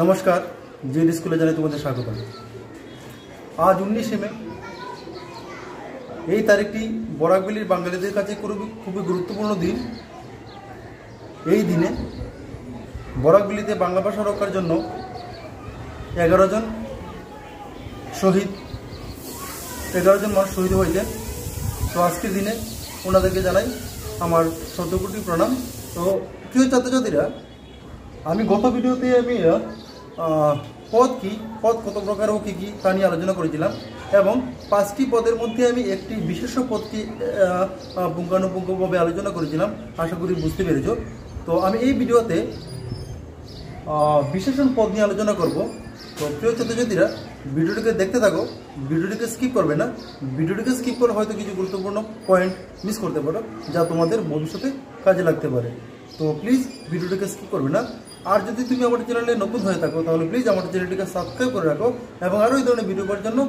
নমস্কার, জেড স্কুলে জানাই তোমাদের স্বাগত। আজ 19শে মে। এই তারিখটি বরাকভ্যালির বাঙালিদের কাছে খুবই গুরুত্বপূর্ণ দিন। এই দিনে বরাকভ্যালিতে বাংলা ভাষা রক্ষার জন্য 11 জন মানুষ শহীদ হয়েছেন। তো আজকের দিনে ওনাদেরকে জানাই আমার শতকোটি প্রণাম। তো প্রিয় ছাত্রছাত্রীরা, আমি গত ভিডিওতে পদ কত প্রকার ও কী তা নিয়ে আলোচনা করেছিলাম এবং 5টি পদের মধ্যে আমি একটি বিশেষ পদকে পুঙ্খানুপুঙ্খভাবে আলোচনা করেছিলাম। আশা করি বুঝতে পেরেছ। তো আমি এই ভিডিওতে বিশেষণ পদ নিয়ে আলোচনা করব। তো প্রিয় ছাত্রছাত্রীরা, ভিডিওটিকে দেখতে থাকো, ভিডিওটিকে স্কিপ করবে না। ভিডিওটিকে স্কিপ করলে হয়তো কিছু গুরুত্বপূর্ণ পয়েন্ট মিস করতে পারো, যা তোমাদের ভবিষ্যতে কাজে লাগতে পারে। তো প্লিজ ভিডিওটিকে স্কিপ করবে না। আর যদি তুমি আমার চ্যানেলে নতুন হয়ে থাকো তাহলে প্লিজ আমার চ্যানেলটিকে সাবস্ক্রাইব করে রাখো এবং আরও এই ধরনের ভিডিও পাওয়ার জন্য,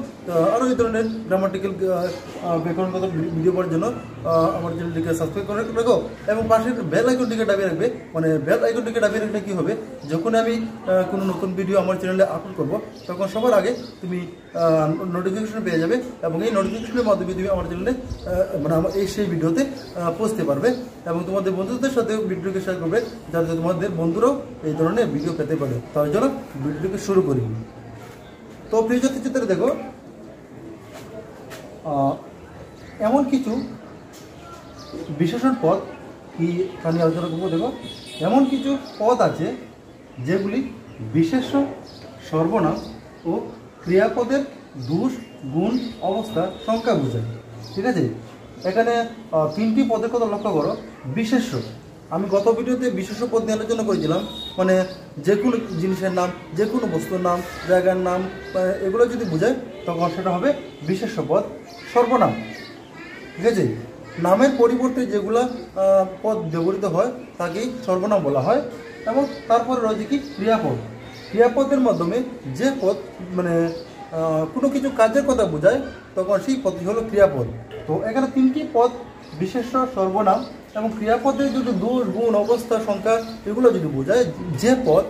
আরও এই ধরনের গ্রামাটিক্যাল ব্যাকরণগত ভিডিও পাওয়ার জন্য আমার চ্যানেলটিকে সাবস্ক্রাইব করে রাখো এবং পাশের বেল আইকনটিকে দাবিয়ে রাখবে। মানে বেল আইকনটিকে দাবিয়ে রাখলে কী হবে, যখন আমি কোনো নতুন ভিডিও আমার চ্যানেলে আপলোড করবো তখন সবার আগে তুমি নোটিফিকেশন পেয়ে যাবে এবং এই নোটিফিকেশনের মাধ্যমে তুমি আমার চ্যানেলে সেই ভিডিওতে পৌঁছতে পারবে এবং তোমাদের বন্ধুদের সাথে ভিডিওকে শেয়ার করবে, যাতে তোমাদের বন্ধুরাও এই ধরনের ভিডিও পেতে পারে। তার জন্য ভিডিওটিকে শুরু করি। তো প্রিয় ছাত্রছাত্রীরা, দেখো, এমন কিছু বিশেষণ পদ কি আমি আলোচনা করবো। দেখো, এমন কিছু পদ আছে যেগুলি বিশেষ্য, সর্বনাম ও ক্রিয়াপদের দোষ, গুণ, অবস্থা, সংখ্যা বোঝায়। ঠিক আছে, এখানে 3টি পদের কথা লক্ষ্য করো। বিশেষ্য, আমি গত ভিডিওতে বিশেষ্য পদ নিয়ে আলোচনা করেছিলাম। মানে যে কোনো জিনিসের নাম, যে কোনো বস্তুর নাম, জায়গার নাম, এগুলো যদি বোঝায় তখন সেটা হবে বিশেষ্য পদ। সর্বনাম, ঠিক আছে, নামের পরিবর্তে যেগুলো পদ ব্যবহৃত হয় তাকেই সর্বনাম বলা হয়। এবং তারপরে রয়েছে কি ক্রিয়াপদ। ক্রিয়াপদের মাধ্যমে যে পদ কোনো কিছু কাজের কথা বোঝায় তখন সেই পদটি হলো ক্রিয়াপদ। তো এখানে 3টি পদ, বিশেষ্য, সর্বনাম এবং ক্রিয়াপদের যদি দোষ, গুণ, অবস্থা, সংখ্যা এগুলো যদি বোঝায়, যে পদ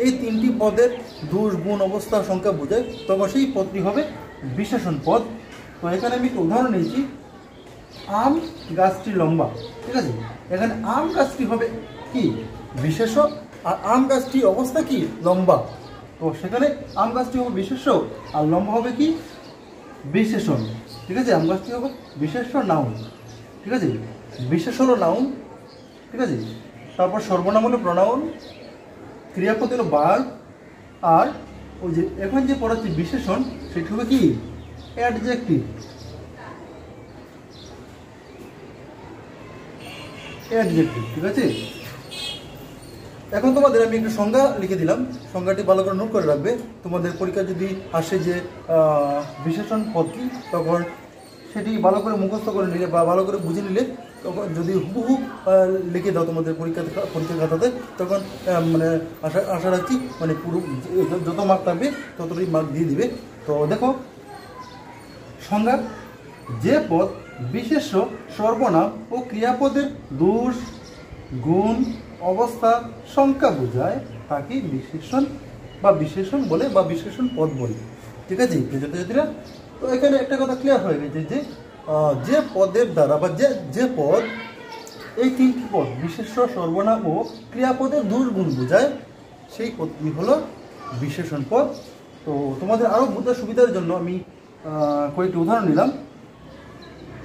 এই 3টি পদের দোষ, গুণ, অবস্থা, সংখ্যা বোঝায় তখন সেই পদটি হবে বিশেষণ পদ। তো এখানে আমি উদাহরণ নিয়েছি, আম গাছটি লম্বা। ঠিক আছে, এখানে আম গাছটি হবে কি বিশেষ্য আর আম গাছটি অবস্থা কি লম্বা। তো সেখানে আম গাছটি হবে বিশেষ্য আর লম্বা হবে কি বিশেষণ। ঠিক আছে, আম গাছটি হবে বিশেষ্য, নাউন। ঠিক আছে, বিশেষ হলো নাউন। ঠিক আছে, তারপর সর্বনাম হলো প্রনাউন, ক্রিয়াপদ হলো ভার্ব, আর ওই যে এখন যে পড়াচ্ছি বিশেষণ সেটি হবে কি অ্যাডজেক্টিভ। ঠিক আছে, এখন তোমাদের আমি একটু সংজ্ঞা লিখে দিলাম। সংজ্ঞাটি ভালো করে নোট করে রাখবে। তোমাদের পরীক্ষা যদি আসে যে বিশেষণ পদ কি, তখন সেটি ভালো করে মুখস্থ করে নিলে বা ভালো করে বুঝে নিলে, তখন যদি হুবহু লিখে দাও তোমাদের পরীক্ষা খাতাতে, তখন আশা রাখছি পুরো যত মার্ক থাকবে ততটাই মার্ক দিয়ে দিবে। তো দেখো, সংজ্ঞা: যে পদ বিশেষ্য, সর্বনাম ও ক্রিয়াপদের দোষ, গুণ, অবস্থা, সংখ্যা বোঝায় তাকে বিশেষণ বা বিশেষণ বলে বা বিশেষণ পদ বলে। ঠিক আছে ছাত্রছাত্রীরা, তো এখানে একটা কথা ক্লিয়ার হয়ে গেছে যে যে পদের দ্বারা বা যে পদ, এই 3টি পদ বিশেষ্য, সর্বনাম ও ক্রিয়াপদের দোষ, গুণ বোঝায় সেই পদটি হলো বিশেষণ পদ। তো তোমাদের আরও বোঝার সুবিধার জন্য আমি কয়েকটি উদাহরণ নিলাম।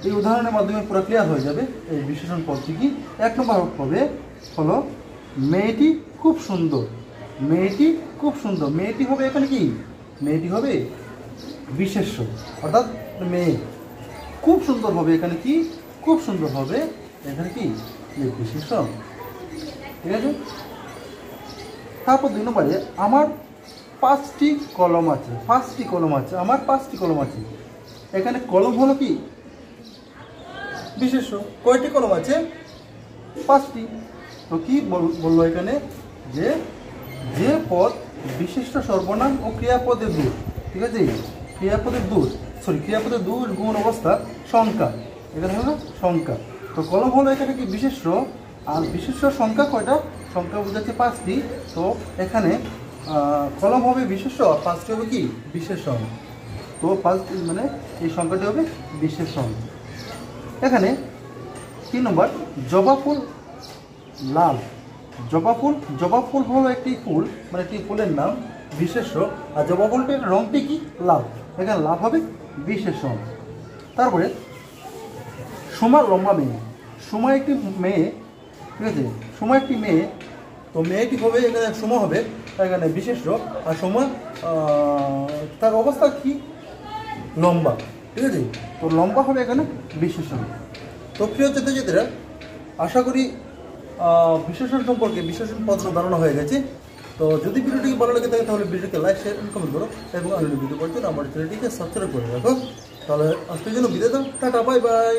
এই উদাহরণের মাধ্যমে পুরো ক্লিয়ার হয়ে যাবে এই বিশেষণ পদটি কি। 1 নম্বর হবে হলো মেয়েটি খুব সুন্দর। মেয়েটি খুব সুন্দর, মেয়েটি হবে এখানে কি, মেয়েটি হবে বিশেষ্য, অর্থাৎ মেয়ে। খুব সুন্দর হবে এখানে কি, খুব সুন্দর হবে এখানে কি বিশেষ্য। ঠিক আছে, তারপর 2 নম্বরে আমার 5টি কলম আছে। 5টি কলম আছে, আমার 5টি কলম আছে। এখানে কলম হলো কি বিশেষ্য। কয়টি কলম আছে? 5টি। তো কি বললো এখানে, যে পদ বিশেষ্য, সর্বনাম ও ক্রিয়াপদের দোষ। ঠিক আছে, ক্রিয়াপদের দোষ, গুণ, অবস্থা, সংখ্যা। এখানে হলো সংখ্যা। তো কলম হলো এখানে কি বিশেষ্য, আর বিশেষ্য সংখ্যা কয়টা, সংখ্যা বোঝাচ্ছে 5টি। তো এখানে কলম হবে বিশেষ্য আর পাঁচটি হবে কি বিশেষণ। তো পাঁচ মানে এই সংখ্যাটি হবে বিশেষণ। এখানে 3 নম্বর জবা ফুল লাল। জবা ফুল হলো একটি ফুল, মানে একটি ফুলের নাম বিশেষ্য, আর জবা ফুলটির রঙটি কি লাল, এখানে লাভ হবে বিশেষণ। তারপরে সুমা লম্বা মেয়ে। সুমা একটি মেয়ে, ঠিক আছে, সুমা একটি মেয়ে, তো মেয়েটি হবে এখানে সুমা হবে এখানে বিশেষ্য, আর সুমা তার অবস্থা কি লম্বা, ঠিক আছে, তো লম্বা হবে এখানে বিশেষণ। তো প্রিয় ছাত্রছাত্রীরা, আশা করি বিশেষণ সম্পর্কে বিশেষণ পত্র ধারণা হয়ে গেছে। তো যদি ভিডিওটি ভালো লাগে থাকে তাহলে ভিডিওকে লাইক শেয়ার এবং কমেন্ট করো, এবং আনন্দ ভিডিও পড়তে আমার চ্যানেলটিকে সাবস্ক্রাইব করে রাখো। তাহলে আজকের জন্য বিদায় দাও, টাটা, বাই বাই।